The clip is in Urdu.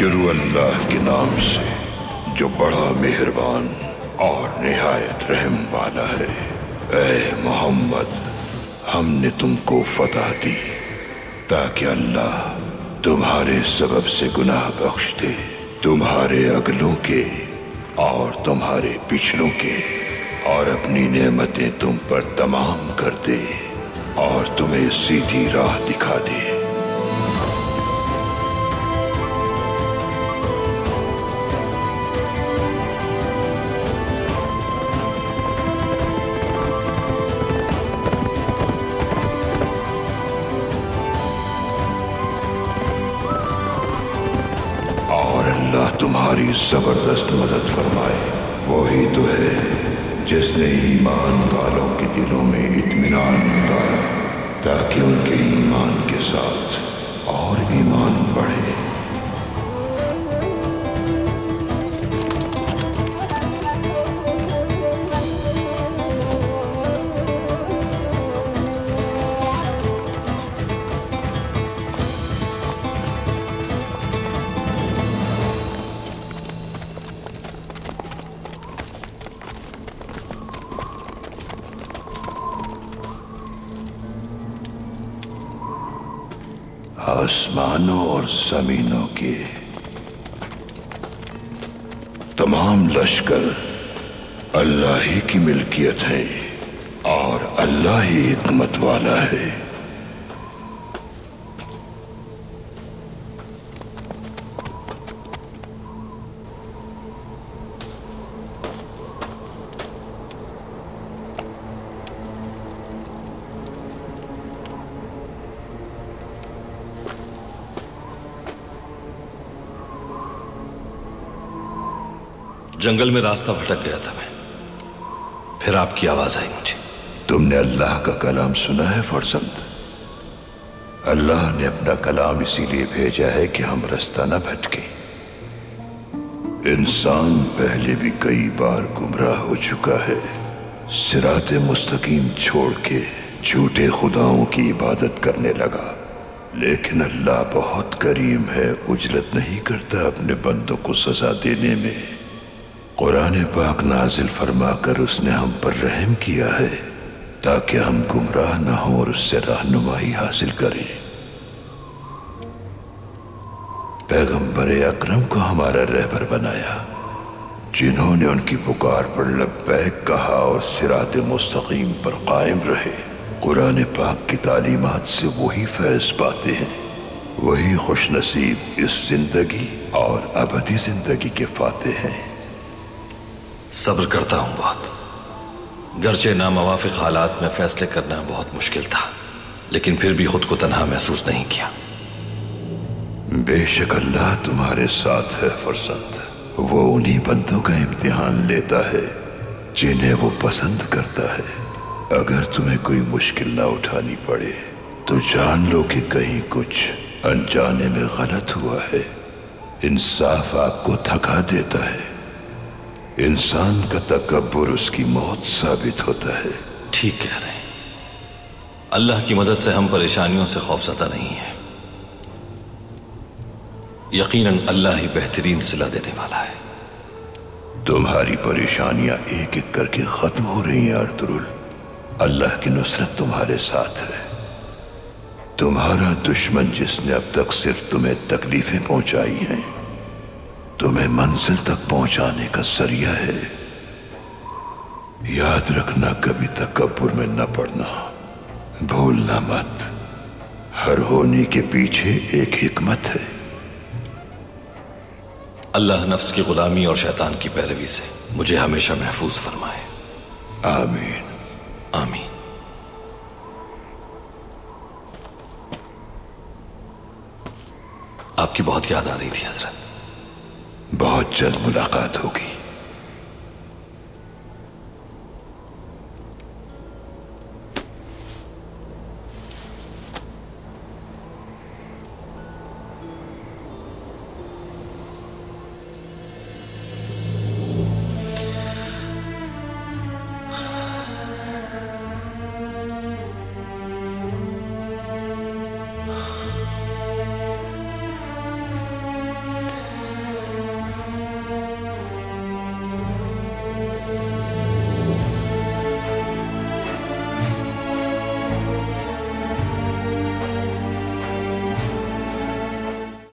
شروع اللہ کے نام سے جو بڑا مہربان اور نہایت رحم والا ہے۔ اے محمد، ہم نے تم کو فتح دی تاکہ اللہ تمہارے سبب سے گناہ بخش دے، تمہارے اگلوں کے اور تمہارے پچھلوں کے، اور اپنی نعمتیں تم پر تمام کر دے اور تمہیں سیدھی راہ دکھا دے۔ اللہ تمہاری زبردست مدد فرمائے۔ وہی تو ہے جس نے ایمان والوں کے دلوں میں اطمینان ڈالا تاکہ ان کے ایمان کے ساتھ اور ایمان بڑھے۔ آسمانوں اور زمینوں کے تمام لشکر اللہ ہی کی ملکیت ہے اور اللہ ہی حکمت والا ہے۔ جنگل میں راستہ بھٹک گیا تھا میں، پھر آپ کی آواز آئی مجھے۔ تم نے اللہ کا کلام سنا ہے فرزند؟ اللہ نے اپنا کلام اسی لیے بھیجا ہے کہ ہم راستہ نہ بھٹکیں۔ انسان پہلے بھی کئی بار گمراہ ہو چکا ہے، صراط مستقیم چھوڑ کے جھوٹے خداؤں کی عبادت کرنے لگا، لیکن اللہ بہت کریم ہے، عجلت نہیں کرتا اپنے بندوں کو سزا دینے میں۔ قرآن پاک نازل فرما کر اس نے ہم پر رحم کیا ہے تاکہ ہم گمراہ نہ ہوں اور اس سے رہنمائی حاصل کریں۔ پیغمبر اکرم کو ہمارا رہبر بنایا، جنہوں نے ان کی پکار پر لبیک کہا اور صراط مستقیم پر قائم رہے۔ قرآن پاک کی تعلیمات سے وہی فیض پاتے ہیں، وہی خوش نصیب اس زندگی اور ابدی زندگی کے فاتح ہیں۔ صبر کرتا ہوں بہت، گرچہ ناموافق حالات میں فیصلے کرنا بہت مشکل تھا، لیکن پھر بھی خود کو تنہا محسوس نہیں کیا۔ بے شک اللہ تمہارے ساتھ ہے فرزند، وہ انہی بندوں کا امتحان لیتا ہے جنہیں وہ پسند کرتا ہے۔ اگر تمہیں کوئی مشکل نہ اٹھانی پڑے تو جان لو کہ کہیں کچھ انجانے میں غلط ہوا ہے۔ انصاف آپ کو تھکا دیتا ہے، انسان کا تکبر اس کی موت ثابت ہوتا ہے۔ ٹھیک کہہ رہے ہیں، اللہ کی مدد سے ہم پریشانیوں سے خوفزدہ نہیں ہیں۔ یقیناً اللہ ہی بہترین صلہ دینے والا ہے۔ تمہاری پریشانیاں ایک ایک کر کے ختم ہو رہی ہیں ارطغرل، اللہ کی نصرت تمہارے ساتھ ہے۔ تمہارا دشمن جس نے اب تک صرف تمہیں تکلیفیں پہنچائی ہیں، تمہیں منزل تک پہنچانے کا ذریعہ ہے۔ یاد رکھنا کبھی تکبر میں نہ پڑنا، بھولنا مت، ہر ہونے کے پیچھے ایک حکمت ہے۔ اللہ نفس کی غلامی اور شیطان کی پیروی سے مجھے ہمیشہ محفوظ فرمائے۔ آمین آمین۔ آپ کی بہت یاد آ رہی تھی حضرت۔ بہت جلد ملاقات ہوگی۔